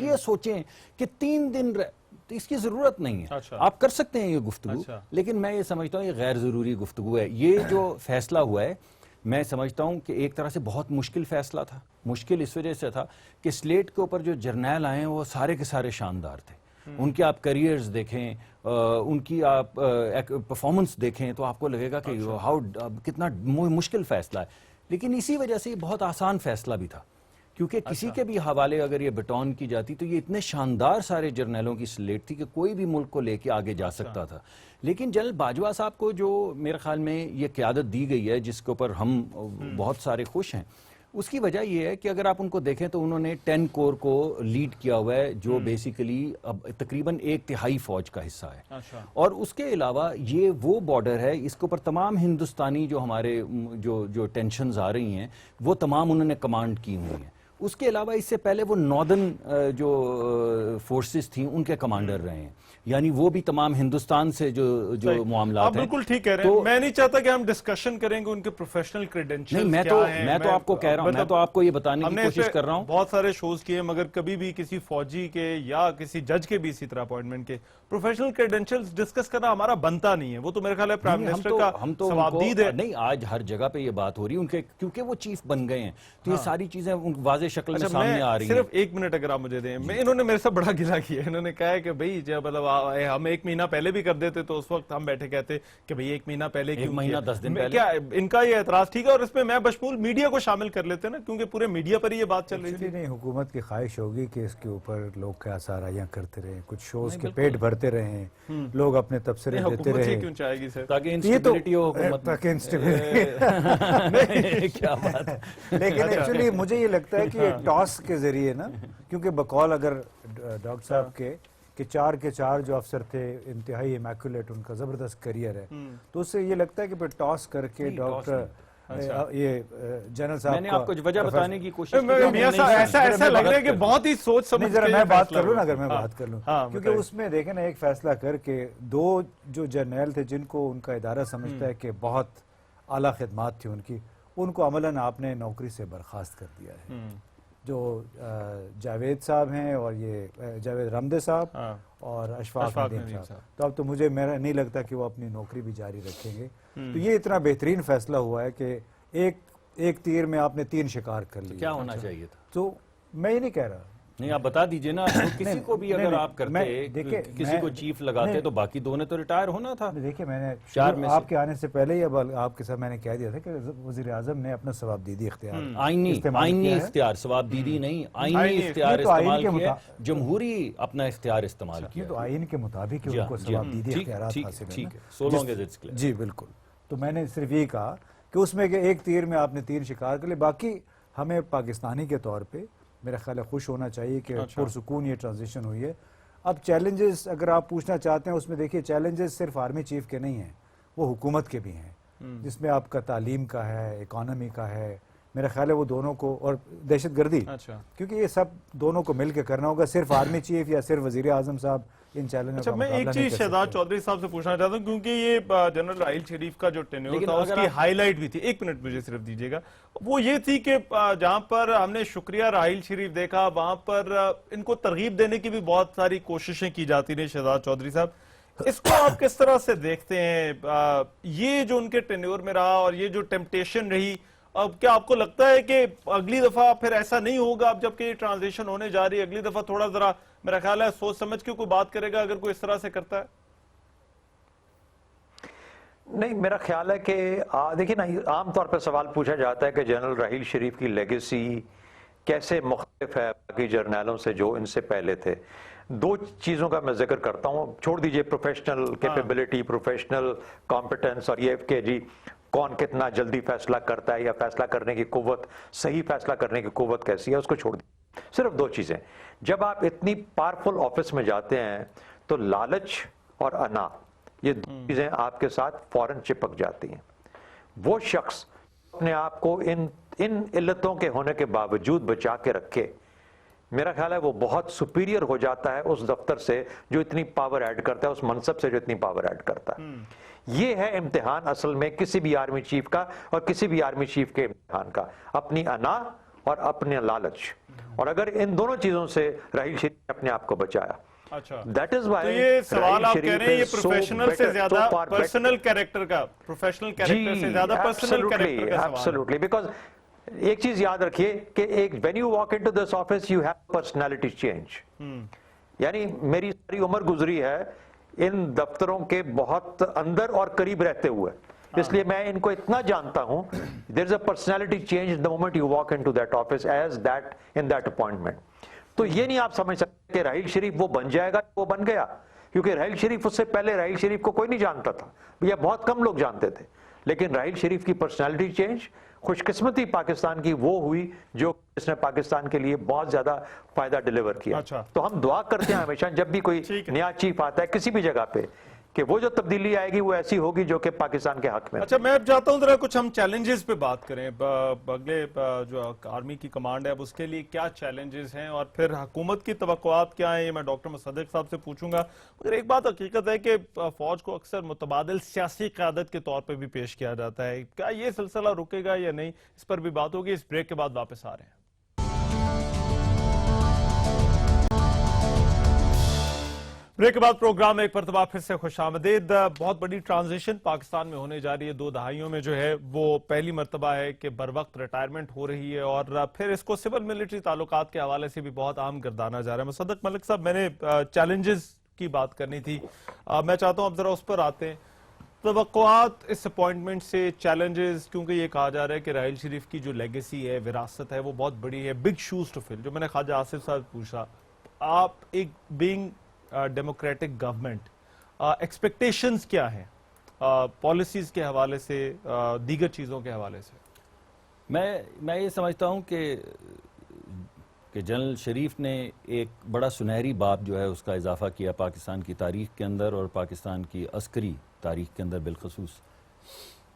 یہ سوچیں کہ 3 دن اس کی ضرورت نہیں ہے. آپ کر سکتے ہیں یہ گفتگو, لیکن میں یہ سمجھتا ہوں یہ غیر ضروری گفتگو ہے. یہ جو فیصلہ ہوا ہے میں سمجھتا ہوں کہ ایک طرح سے بہت مشکل فیصلہ تھا. مشکل اس وجہ سے تھا کہ سلیٹ کے اوپر جو جرنیل آئے ہیں وہ سارے کے سارے شاندار تھے. ان کے آپ کریئرز دیکھیں, ان کی آپ پرفارمنس دیکھیں تو آپ کو لگے گا کہ کتنا مشکل فیصلہ ہے. لیکن اسی وجہ سے یہ بہت آسان فیصلہ بھی تھا, کیونکہ کسی کے بھی حوالے اگر یہ بٹون کی جاتی تو یہ اتنے شاندار سارے جرنیلوں کی سلیٹ تھی کہ کوئی بھی ملک کو لے کے آگے جا سکتا تھا. لیکن جنرل باجوہ صاحب کو جو میرے خیال میں یہ قیادت دی گئی ہے جس کے اوپر ہم بہت سارے خوش ہیں, اس کی وجہ یہ ہے کہ اگر آپ ان کو دیکھیں تو انہوں نے 10 کور کو لیڈ کیا ہوا ہے جو بیسیکلی اب تقریباً 1/3 فوج کا حصہ ہے. اور اس کے علاوہ یہ وہ بارڈر ہے, اس کے اوپر تمام ہندوستانی جو ہمارے جو ٹینشنز آ رہی ہیں وہ تمام انہوں نے کمانڈ کی ہوئی ہیں. اس کے علاوہ اس سے پہلے وہ ناردرن جو فورسز تھیں ان کے کمانڈر رہے ہیں, یعنی وہ بھی تمام ہندوستان سے جو معاملات آپ ہیں. بالکل ٹھیک کہہ رہے ہیں. میں نہیں چاہتا کہ ہم ڈسکشن کریں گے ان کے پروفیشنل کریڈنشیلز میں تو آپ کو کہہ رہا ہوں, میں تو آپ کو یہ بتانے کی کوشش کر رہا ہوں. بہت سارے شوز کیے مگر کبھی بھی کسی فوجی کے یا کسی جج کے بھی اسی طرح اپوائنٹمنٹ کے پروفیشنل کریڈنشیلز ڈسکس کرنا ہمارا بنتا نہیں ہے. وہ تو میرے خیال ہے پرائم منسٹر کا ثوابدید ہے. نہیں, آج ہر جگہ پہ یہ بات ہو رہی ہے کیونکہ وہ چیف بن گئے ہیں تو یہ ساری چیزیں واضح شکل میں سامنے آ رہی ہیں. صرف 1 منٹ اگر آپ مجھے دیں, انہوں نے میرے سے بڑا گلہ کیا ہے. انہوں نے کہا ہے کہ بھئی جب مطلب ہم 1 مہینہ پہلے بھی کر دیتے تو اس وقت ہم بیٹھے کہتے کہ بھئی 1 مہینہ پہلے کیوں 1 مہینہ 10 دن پہلے. کیا ان کا یہ اعتراض ٹھیک ہے, اور اس میں میں بشمول میڈیا کو شامل کر لیتے ہیں نا, کیونکہ پورے میڈیا پر ہی یہ بات چل رہی تھی. نہیں, حکومت کی خواہش ہوگی کہ اس کے اوپر لوگ کیا سارائیاں کرتے رہیں, کچھ شوز کے پیٹ بھرتے رہیں, لوگ اپنے تبصرے دیتے رہیں, کیوں چاہے گی سر تاکہ انسٹیبلٹی ہو حکومت میں. کیا بات ہے. لیکن ایکچولی مجھے یہ لگتا ہے کہ ٹاس کے ذریعے نا, کیونکہ بقول اگر ڈاکٹر صاحب کے کہ 4 کے 4 جو افسر تھے انتہائی امیکولیٹ, ان کا زبردست کریئر ہے, تو اس سے یہ لگتا ہے کہ پھر ٹاس کر کے ڈاکٹر یہ جنرل صاحب میں نے آپ کو وجہ بتانے کی کوشش کی. ایسا لگ رہا ہے کہ بہت ہی سوچ سمجھ کے میں بات کر لوں نا, اگر میں بات کر لوں, کیونکہ اس میں دیکھیں نا ایک فیصلہ کر کے 2 جو جرنیل تھے جن کو ان کا ادارہ سمجھتا ہے کہ بہت اعلیٰ خدمات تھی ان کی, ان کو عملاً آپ نے نوکری سے برخاست کر دیا ہے. جو جاوید صاحب ہیں اور یہ جاوید رمدے صاحب اور اشفاق ندیم صاحب, تو اب تو مجھے میرا نہیں لگتا کہ وہ اپنی نوکری بھی جاری رکھیں گے. تو یہ اتنا بہترین فیصلہ ہوا ہے کہ ایک تیر میں آپ نے 3 شکار کر لیا. کیا ہونا چاہیے تھا؟ تو میں یہ نہیں کہہ رہا, نہیں آپ بتا دیجئے نا, کسی کو بھی اگر آپ کرتے کسی کو چیف لگاتے تو باقی 2 نے تو ریٹائر ہونا تھا. دیکھیں میں نے آپ کے آنے سے پہلے ہی آپ کے ساتھ میں نے کہہ دیا تھا کہ وزیر اعظم نے اپنا ثوابدیدی اختیار آئینی اختیار, ثوابدیدی نہیں, آئینی اختیار استعمال کیا, جمہوری اپنا اختیار استعمال کیا. تو آئین کے مطابق ان کو ثوابدیدی اختیارات حاصل ہیں. جی بالکل. تو میں نے صرف یہ کہا کہ اس میں کہ 1 تیر میں آپ نے 3 شکار کر لے. باقی ہمیں پاکستانی کے طور پہ میرا خیال ہے خوش ہونا چاہیے کہ پرسکون یہ ٹرانزیشن ہوئی ہے. اب چیلنجز اگر آپ پوچھنا چاہتے ہیں, اس میں دیکھیے چیلنجز صرف آرمی چیف کے نہیں ہیں, وہ حکومت کے بھی ہیں, جس میں آپ کا تعلیم کا ہے, اکانومی کا ہے. میرا خیال ہے وہ دونوں کو, اور دہشت گردی, کیونکہ یہ سب دونوں کو مل کے کرنا ہوگا. صرف آرمی چیف یا صرف وزیر اعظم صاحب ان چیلنجوں کا میں ایک چیز شہزاد چودھری صاحب سے پوچھنا چاہتا ہوں, کیونکہ یہ جنرل راحیل شریف کا جو ٹینیور تھا اس کی ہائی لائٹ بھی تھی. 1 منٹ مجھے صرف دیجیے گا. وہ یہ تھی کہ جہاں پر ہم نے شکریہ راحیل شریف دیکھا, وہاں پر ان کو ترغیب دینے کی بھی بہت ساری کوششیں کی جاتی رہی. شہزاد چودھری صاحب, اس کو آپ کس طرح سے دیکھتے ہیں؟ یہ جو ان کے ٹینیور میں رہا اور یہ جو ٹیمپٹیشن رہی, اب کیا آپ کو لگتا ہے کہ اگلی دفعہ پھر ایسا نہیں ہوگا؟ اب جبکہ یہ ٹرانزیشن ہونے جا رہی ہے, اگلی دفعہ تھوڑا ذرا میرا خیال ہے سوچ سمجھ کے کوئی بات کرے گا اگر کوئی اس طرح سے کرتا ہے. نہیں, میرا خیال ہے کہ دیکھیں نا, عام طور پہ سوال پوچھا جاتا ہے کہ جنرل راحیل شریف کی لیگیسی کیسے مختلف ہے باقی جرنیلوں سے جو ان سے پہلے تھے. 2 چیزوں کا میں ذکر کرتا ہوں, چھوڑ دیجئے پروفیشنل کیپیبلٹی, پروفیشنل کمپیٹنس, اور یہ کہ جی کون کتنا جلدی فیصلہ کرتا ہے یا فیصلہ کرنے کی قوت, صحیح فیصلہ کرنے کی قوت کیسی ہے, اس کو چھوڑ دیجئے. صرف 2 چیزیں. جب آپ اتنی پاورفل آفس میں جاتے ہیں تو لالچ اور انا, یہ 2 چیزیں آپ کے ساتھ فوراً چپک جاتی ہیں. وہ شخص اپنے آپ کو ان علتوں کے ہونے کے باوجود بچا کے رکھے میرا خیال ہے وہ بہت سپیریئر ہو جاتا ہے اس دفتر سے جو اتنی پاور ایڈ کرتا ہے، اس منصب سے جو اتنی پاور ایڈ کرتا ہے. یہ ہے امتحان اصل میں کسی بھی آرمی چیف کا اور کسی بھی آرمی چیف کے امتحان کا، اپنی انا اور اپنے لالچ. اور اگر ان دونوں چیزوں سے راحیل شریف نے اپنے آپ کو بچایا. اچھا، That is why تو یہ سوال آپ کہہ رہے ہیں یہ Raheel Sharif is so professional سے better, زیادہ so far better. Personal character کا، پروفیشنل کیریکٹر سے زیادہ پرسنل کیریکٹر کا سوال ہے. Absolutely, because ایک چیز یاد رکھیے کہ ایک when you walk into this office you have personality change. یعنی میری ساری عمر گزری ہے ان دفتروں کے بہت اندر اور قریب رہتے ہوئے، اس لیے میں ان کو اتنا جانتا ہوں. there is a personality change the moment you walk into that office as that in that appointment. تو یہ نہیں آپ سمجھ سکتے کہ راحیل شریف وہ بن جائے گا، وہ بن گیا، کیونکہ راحیل شریف اس سے پہلے راحیل شریف کو کوئی نہیں جانتا تھا یا بہت کم لوگ جانتے تھے. لیکن راحیل شریف کی پرسنالٹی چینج، خوش قسمتی پاکستان کی وہ ہوئی جو اس نے پاکستان کے لیے بہت زیادہ فائدہ ڈیلیور کیا. تو ہم دعا کرتے ہیں ہمیشہ جب بھی کوئی نیا چیف آتا ہے کسی بھی جگہ پہ کہ وہ جو تبدیلی آئے گی وہ ایسی ہوگی جو کہ پاکستان کے حق میں. اچھا، میں اب چاہتا ہوں ذرا کچھ ہم چیلنجز پہ بات کریں. اگلے جو آرمی کی کمانڈ ہے اب اس کے لیے کیا چیلنجز ہیں اور پھر حکومت کی توقعات کیا ہیں، یہ میں ڈاکٹر مصدق صاحب سے پوچھوں گا. مگر ایک بات حقیقت ہے کہ فوج کو اکثر متبادل سیاسی قیادت کے طور پہ بھی پیش کیا جاتا ہے. کیا یہ سلسلہ رکے گا یا نہیں، اس پر بھی بات ہوگی. اس بریک کے بعد واپس آ رہے ہیں. بریک کے بعد پروگرام ایک مرتبہ پھر سے خوش آمدید. بہت بڑی ٹرانزیشن پاکستان میں ہونے جا رہی ہے. 2 دہائیوں میں جو ہے وہ پہلی مرتبہ ہے کہ بر وقت ریٹائرمنٹ ہو رہی ہے اور پھر اس کو سول ملٹری تعلقات کے حوالے سے بھی بہت عام گردانا جا رہا ہے. مصدق ملک صاحب، میں نے چیلنجز کی بات کرنی تھی، میں چاہتا ہوں اب ذرا اس پر آتے ہیں. توقعات اس اپوائنٹمنٹ سے، چیلنجز، کیونکہ یہ کہا جا رہا ہے کہ راحیل شریف کی جو لیگیسی ہے، وراثت ہے، وہ بہت بڑی ہے. بگ شوز ٹو فل، جو میں نے خواجہ آصف صاحب پوچھا، آپ ایک بینگ ڈیموکریٹک گورنمنٹ، ایکسپیکٹیشنز کیا ہیں پالیسیز کے حوالے سے، دیگر چیزوں کے حوالے سے؟ میں یہ سمجھتا ہوں کہ جنرل شریف نے ایک بڑا سنہری باب جو ہے اس کا اضافہ کیا پاکستان کی تاریخ کے اندر اور پاکستان کی عسکری تاریخ کے اندر بالخصوص.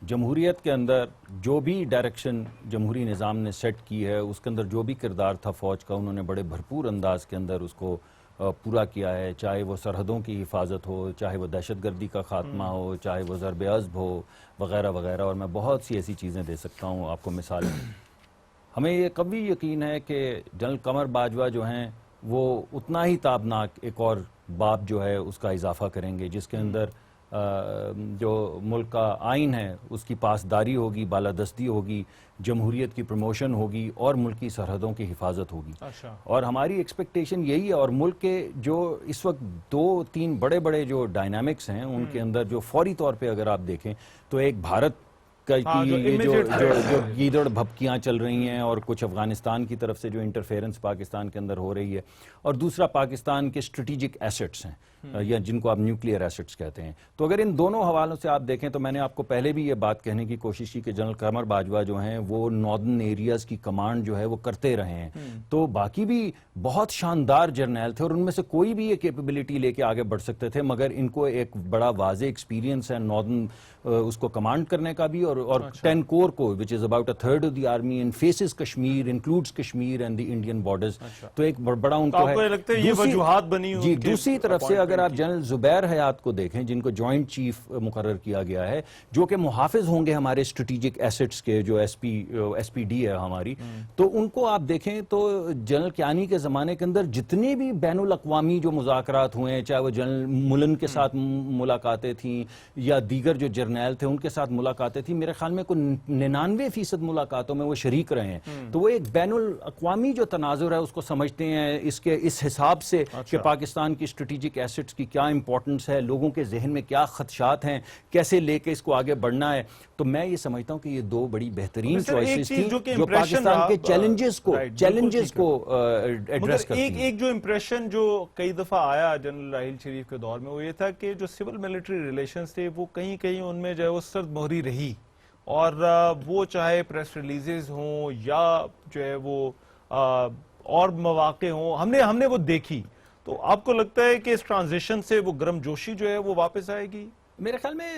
جمہوریت کے اندر جو بھی ڈائریکشن جمہوری نظام نے سیٹ کی ہے اس کے اندر جو بھی کردار تھا فوج کا، انہوں نے بڑے بھرپور انداز کے اندر اس کو پورا کیا ہے. چاہے وہ سرحدوں کی حفاظت ہو، چاہے وہ دہشت گردی کا خاتمہ ہو، چاہے وہ ضرب عضب ہو، وغیرہ وغیرہ. اور میں بہت سی ایسی چیزیں دے سکتا ہوں آپ کو مثالیں. ہمیں یہ کبھی یقین ہے کہ جنرل قمر باجوہ جو ہیں وہ اتنا ہی تابناک ایک اور باب جو ہے اس کا اضافہ کریں گے، جس کے اندر جو ملک کا آئین ہے اس کی پاسداری ہوگی، بالادستی ہوگی، جمہوریت کی پروموشن ہوگی اور ملکی سرحدوں کی حفاظت ہوگی. اور ہماری ایکسپیکٹیشن یہی ہے. اور ملک کے جو اس وقت 2-3 بڑے بڑے جو ڈائنامکس ہیں ان کے اندر جو فوری طور پہ اگر آپ دیکھیں تو ایک بھارت کی جو گیدڑ بھپکیاں چل رہی ہیں اور کچھ افغانستان کی طرف سے جو انٹرفیرنس پاکستان کے اندر ہو رہی ہے، اور دوسرا پاکستان کے اسٹریٹجک ایسٹس ہیں یا جن کو آپ نیوکلیئر ایسٹس کہتے ہیں. تو اگر ان دونوں حوالوں سے آپ دیکھیں تو میں نے آپ کو پہلے بھی یہ بات کہنے کی کوشش کی کہ جنرل قمر باجوہ جو ہیں وہ ناردرن ایریاز کی کمانڈ جو ہے وہ کرتے رہے ہیں. تو باقی بھی بہت شاندار جرنیل تھے اور ان میں سے کوئی بھی یہ کیپیبلٹی لے کے آگے بڑھ سکتے تھے، مگر ان کو ایک بڑا واضح ایکسپیرینس ہے ناردرن اس کو کمانڈ کرنے کا بھی، اور 10 کور کو which is about a third of the army and faces Kashmir, includes Kashmir and the Indian borders. تو ایک بڑا ان کو ہے. لگتا ہے یہ وجوہات بنی ہوئی. جی، دوسری طرف سے اگر آپ جنرل زبیر حیات کو دیکھیں جن کو جوائنٹ چیف مقرر کیا گیا ہے، جو کہ محافظ ہوں گے ہمارے اسٹریٹجک ایسٹس کے، جو ایس پی ڈی ہے ہماری، تو ان کو آپ دیکھیں تو جنرل کیانی کے زمانے کے اندر جتنے بھی بین الاقوامی جو مذاکرات ہوئے ہیں، چاہے وہ جنرل ملن کے ساتھ ملاقاتیں تھیں یا دیگر جو جرنیل تھے ان کے ساتھ ملاقاتیں تھیں، میرے خیال میں 99% ملاقاتوں میں وہ شریک رہے ہیں. تو وہ ایک بین الاقوامی جو تناظر ہے اس کو سمجھتے ہیں اس حساب سے کہ پاکستان کی اسٹریٹجک ایسٹس کی کیا امپورٹنس ہے، لوگوں کے ذہن میں کیا خدشات ہیں، کیسے لے کے اس کو آگے بڑھنا ہے. تو میں یہ سمجھتا ہوں کہ یہ 2 بڑی بہترین چوائسز تھیں جو پاکستان کے چیلنجز کو ایڈریس کرتی ہیں. ایک جو امپریشن جو کئی دفعہ آیا جنرل راحیل شریف کے دور میں وہ یہ تھا کہ جو سول ملٹری ریلیشنز تھے وہ کہیں کہیں ان میں جو ہے وہ سرد مہری رہی، اور وہ چاہے پریس ریلیزز ہوں یا جو ہے وہ اور مواقع ہوں، ہم نے وہ دیکھی. تو آپ کو لگتا ہے کہ اس ٹرانزیشن سے وہ گرم جوشی جو ہے وہ واپس آئے گی؟ میرے خیال میں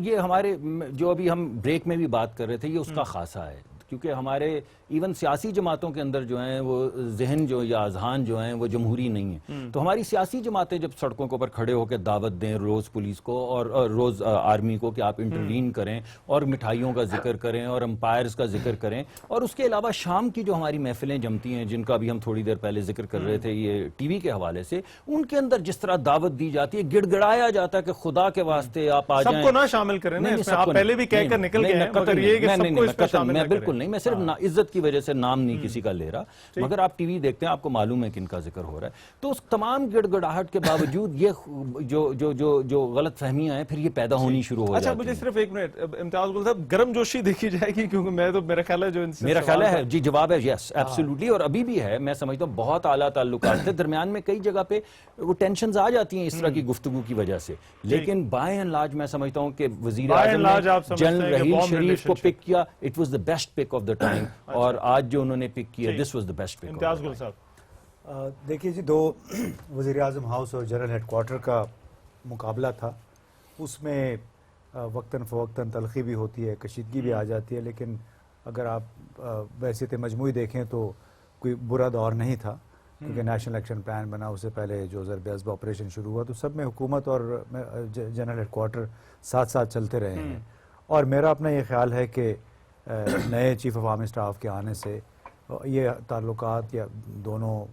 یہ ہمارے جو ابھی ہم بریک میں بھی بات کر رہے تھے یہ اس کا خاصہ ہے کیونکہ ہمارے ایون سیاسی جماعتوں کے اندر جو ہیں وہ ذہن جو یا اذہان جو ہیں وہ جمہوری نہیں ہیں. تو ہماری سیاسی جماعتیں جب سڑکوں کے اوپر کھڑے ہو کے دعوت دیں روز پولیس کو اور روز آرمی کو کہ آپ انٹروین کریں اور مٹھائیوں کا ذکر کریں اور امپائرز کا ذکر کریں, اور اس کے علاوہ شام کی جو ہماری محفلیں جمتی ہیں جن کا بھی ہم تھوڑی دیر پہلے ذکر کر رہے تھے یہ ٹی وی کے حوالے سے, ان کے اندر جس طرح دعوت دی جاتی ہے, گڑ گڑایا جاتا ہے کہ خدا کے واسطے آپ آ جائیں. سب کو نہ شامل کریں نا اس میں, آپ پہلے بھی کہہ کر نکل گئے ہیں, مگر یہ کہ سب کو اس میں شامل نہ کریں. بالکل نہیں, میں صرف عزت کی وجہ سے نام نہیں کسی کا لے رہا, مگر آپ ٹی وی دیکھتے ہیں آپ کو معلوم ہے کن کا ذکر ہو رہا ہے. تو اس تمام گڑ گڑاہٹ کے باوجود یہ جو غلط فہمیاں ہیں پھر یہ پیدا ہونی شروع ہو جاتی ہیں. اچھا مجھے صرف ایک منٹ, امتیاز گل صاحب, گرم جوشی دیکھی جائے گی کیونکہ میں تو میرا خیال ہے جو میرا خیال ہے جی جواب ہے یس ایبسولوٹلی, اور ابھی بھی ہے. میں سمجھتا ہوں بہت اعلیٰ تعلقات تھے درمیان میں, کئی جگہ پہ وہ ٹینشنز آ جاتی ہیں اس طرح کی گفتگو کی وجہ سے, لیکن بائی اینڈ لارج میں سمجھتا ہوں کہ وزیر اعظم نے جنرل رحیل شریف کو پک کیا, it was the best pick of the time, اور آج جو انہوں نے پک کیا this was the best pick. امتیاز گل صاحب دیکھیے جی, دو وزیر اعظم ہاؤس اور جنرل ہیڈ کوارٹر کا مقابلہ تھا, اس میں وقتاً فوقتاً تلخی بھی ہوتی ہے, کشیدگی بھی آ جاتی ہے, لیکن اگر آپ ویسے تو مجموعی دیکھیں تو کوئی برا دور نہیں تھا, کیونکہ نیشنل ایکشن پلان بنا, اس سے پہلے جو ضرب عضب آپریشن شروع ہوا, تو سب میں حکومت اور جنرل ہیڈ کوارٹر ساتھ ساتھ چلتے رہے ہیں. اور میرا اپنا یہ خیال ہے کہ نئے چیف آف آرمی اسٹاف کے آنے سے یہ تعلقات یا دونوں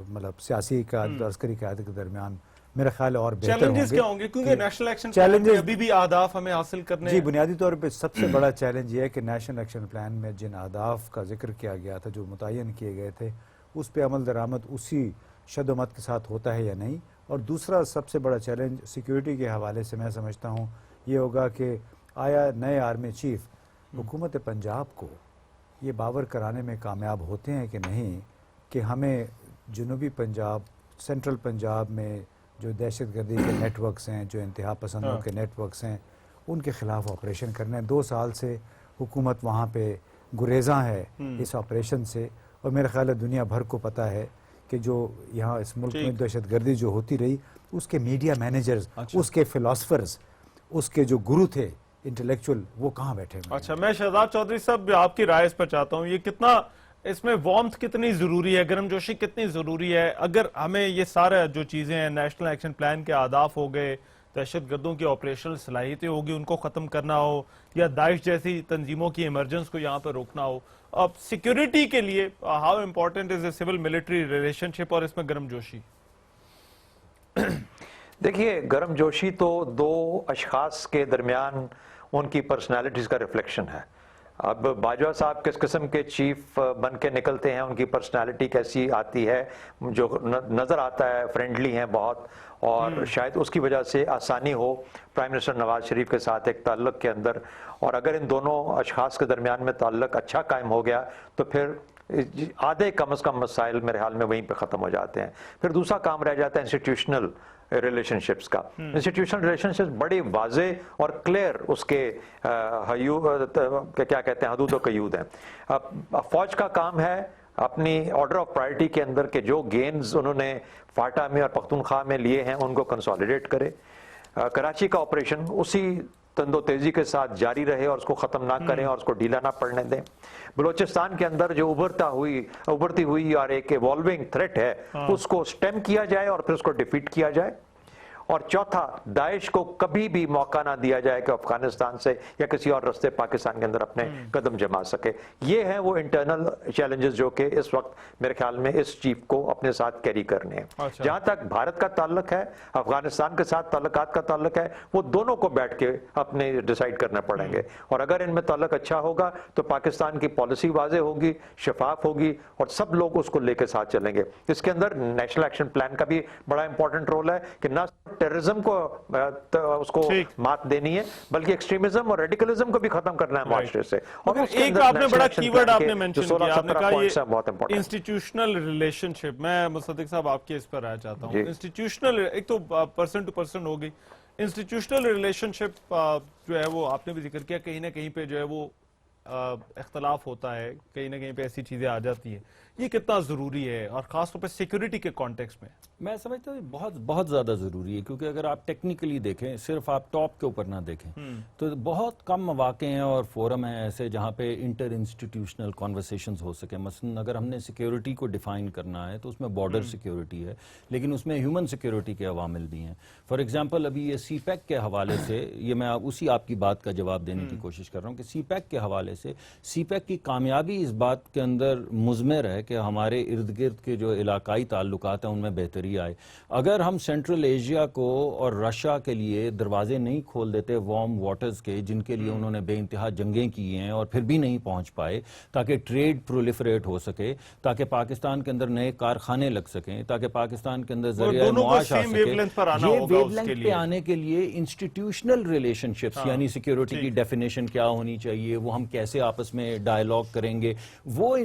مطلب سیاسی قیادت اور عسکری قیادت کے درمیان میرا خیال ہے اور بہتر ہوں گے. چیلنجز کیا ہوں گے, کیونکہ نیشنل ایکشن پلان میں ابھی بھی اہداف ہمیں حاصل کرنے جی, بنیادی طور پہ سب سے بڑا چیلنج یہ ہے کہ نیشنل ایکشن پلان میں جن اہداف کا ذکر کیا گیا تھا, جو متعین کیے گئے تھے, اس پہ عمل درآمد اسی شد و مت کے ساتھ ہوتا ہے یا نہیں. اور دوسرا سب سے بڑا چیلنج سیکیورٹی کے حوالے سے میں سمجھتا ہوں یہ ہوگا کہ آیا نئے آرمی چیف حکومت پنجاب کو یہ باور کرانے میں کامیاب ہوتے ہیں کہ نہیں کہ ہمیں جنوبی پنجاب, سینٹرل پنجاب میں جو دہشت گردی کے نیٹ ورکس ہیں, جو انتہا پسندوں کے نیٹ ورکس ہیں, ان کے خلاف آپریشن کرنا ہے. 2 سال سے حکومت وہاں پہ گریزاں ہے اس آپریشن سے, اور میرا خیال ہے دنیا بھر کو پتہ ہے کہ جو یہاں اس ملک میں دہشت گردی جو ہوتی رہی, اس کے میڈیا مینیجرز, اس کے فلاسفرز, اس کے جو گرو تھے انٹلیکچول, وہ کہاں بیٹھے ہوئے. اچھا, میں شہزاد چودھری صاحب آپ کی رائے اس پر چاہتا ہوں, یہ کتنا اس میں وارمتھ کتنی ضروری ہے, گرم جوشی کتنی ضروری ہے, اگر ہمیں یہ سارا جو چیزیں ہیں نیشنل ایکشن پلان کے اہداف ہو گئے, دہشت گردوں کی آپریشنل صلاحیتیں ہوگی, ان کو ختم کرنا ہو, یا داعش جیسی تنظیموں کی ایمرجنس کو یہاں پر روکنا ہو, اب سیکیورٹی کے لیے how important is a civil military relationship, اور اس میں گرم جوشی؟ دیکھیے, گرم جوشی تو 2 اشخاص کے درمیان ان کی پرسنالٹیز کا ریفلیکشن ہے. اب باجوہ صاحب کس قسم کے چیف بن کے نکلتے ہیں, ان کی پرسنالٹی کیسی آتی ہے, جو نظر آتا ہے فرینڈلی ہیں بہت, اور شاید اس کی وجہ سے آسانی ہو پرائم منسٹر نواز شریف کے ساتھ ایک تعلق کے اندر. اور اگر ان دونوں اشخاص کے درمیان میں تعلق اچھا قائم ہو گیا تو پھر آدھے کم از کم مسائل میرے حال میں وہیں پہ ختم ہو جاتے ہیں. پھر دوسرا کام رہ جاتا ہے انسٹیٹیوشنل ریلیشن شپس کا. انسٹیٹیوشنل ریلیشن شپس بڑی واضح اور کلیئر اس کے کیا کہتے ہیں حدود و قیود ہیں. فوج کا کام ہے اپنی آرڈر آف پرائرٹی کے اندر کہ جو گینز انہوں نے فاٹا میں اور پختونخوا میں لیے ہیں ان کو کنسالیڈیٹ کرے. کراچی کا آپریشن اسی تند و تیزی کے ساتھ جاری رہے اور اس کو ختم نہ کریں اور اس کو ڈھیلا نہ پڑنے دیں. بلوچستان کے اندر جو ابھرتی ہوئی اور ایک ایوالونگ تھریٹ ہے, اس کو سٹیم کیا جائے اور پھر اس کو ڈیفیٹ کیا جائے. اور چوتھا, داعش کو کبھی بھی موقع نہ دیا جائے کہ افغانستان سے یا کسی اور رستے پاکستان کے اندر اپنے قدم جما سکے. یہ ہیں وہ انٹرنل چیلنجز جو کہ اس وقت میرے خیال میں اس چیف کو اپنے ساتھ کیری کرنے ہیں. جہاں تک بھارت کا تعلق ہے, افغانستان کے ساتھ تعلقات کا تعلق ہے, وہ دونوں کو بیٹھ کے اپنے ڈیسائیڈ کرنے پڑیں گے. اور اگر ان میں تعلق اچھا ہوگا تو پاکستان کی پالیسی واضح ہوگی, شفاف ہوگی, اور سب لوگ اس کو لے کے ساتھ چلیں گے. اس کے اندر نیشنل ایکشن پلان کا بھی بڑا امپورٹنٹ رول ہے کہ نہ ٹیررزم کو اس کو مات دینی ہے, بلکہ ایکسٹریمزم اور ریڈیکلزم کو بھی ختم کرنا ہے معاشرے سے. اور ایک آپ نے بڑا کی ورڈ آپ نے منشن کیا, آپ نے کہا یہ انسٹیٹیوشنل ریلیشن شپ. میں مصدق صاحب آپ کے اس پر رائے چاہتا ہوں. انسٹیٹیوشنل, ایک تو پرسن ٹو پرسن ہو گئی, انسٹیٹیوشنل ریلیشن شپ جو ہے وہ آپ نے بھی ذکر کیا, کہیں نہ کہیں پہ جو ہے وہ اختلاف ہوتا ہے, کہیں نہ کہیں پہ ایسی چیزیں آ جاتی ہیں, یہ کتنا ضروری ہے اور خاص طور پہ سیکیورٹی کے کانٹیکسٹ میں؟ میں سمجھتا ہوں بہت بہت زیادہ ضروری ہے, کیونکہ اگر آپ ٹیکنیکلی دیکھیں, صرف آپ ٹاپ کے اوپر نہ دیکھیں, تو بہت کم مواقع ہیں اور فورم ہیں ایسے جہاں پہ انٹر انسٹیٹیوشنل کانورسیشنز ہو سکیں. مثلا اگر ہم نے سیکیورٹی کو ڈیفائن کرنا ہے تو اس میں بارڈر سیکیورٹی ہے, لیکن اس میں ہیومن سیکیورٹی کے عوامل بھی ہیں. فار ایگزامپل ابھی یہ سی پیک کے حوالے سے, یہ میں اسی آپ کی بات کا جواب دینے کی کوشش کر رہا ہوں کہ سی پیک کے حوالے سے سی پیک کی کامیابی اس بات کے اندر مضمر ہے کہ ہمارے ارد گرد کے جو علاقائی تعلقات ہیں ان میں بہتری آئے. اگر ہم سینٹرل ایشیا کو اور رشیا کے لیے دروازے نہیں کھول دیتے وارم واٹرز کے, جن کے لیے انہوں نے بے انتہا جنگیں کی ہیں اور پھر بھی نہیں پہنچ پائے, تاکہ ٹریڈ پرولیفریٹ ہو سکے, تاکہ پاکستان کے اندر نئے کارخانے لگ سکیں, تاکہ پاکستان کے اندر ذریعہ معاش آ سکے, یہ ویو لینتھ پہ آنے کے لیے انسٹیٹیوشنل ریلیشن شپس یعنی سیکیورٹی کی ڈیفینیشن کیا ہونی چاہیے, وہ ہم کیسے آپس میں ڈائیلاگ کریں گے, وہ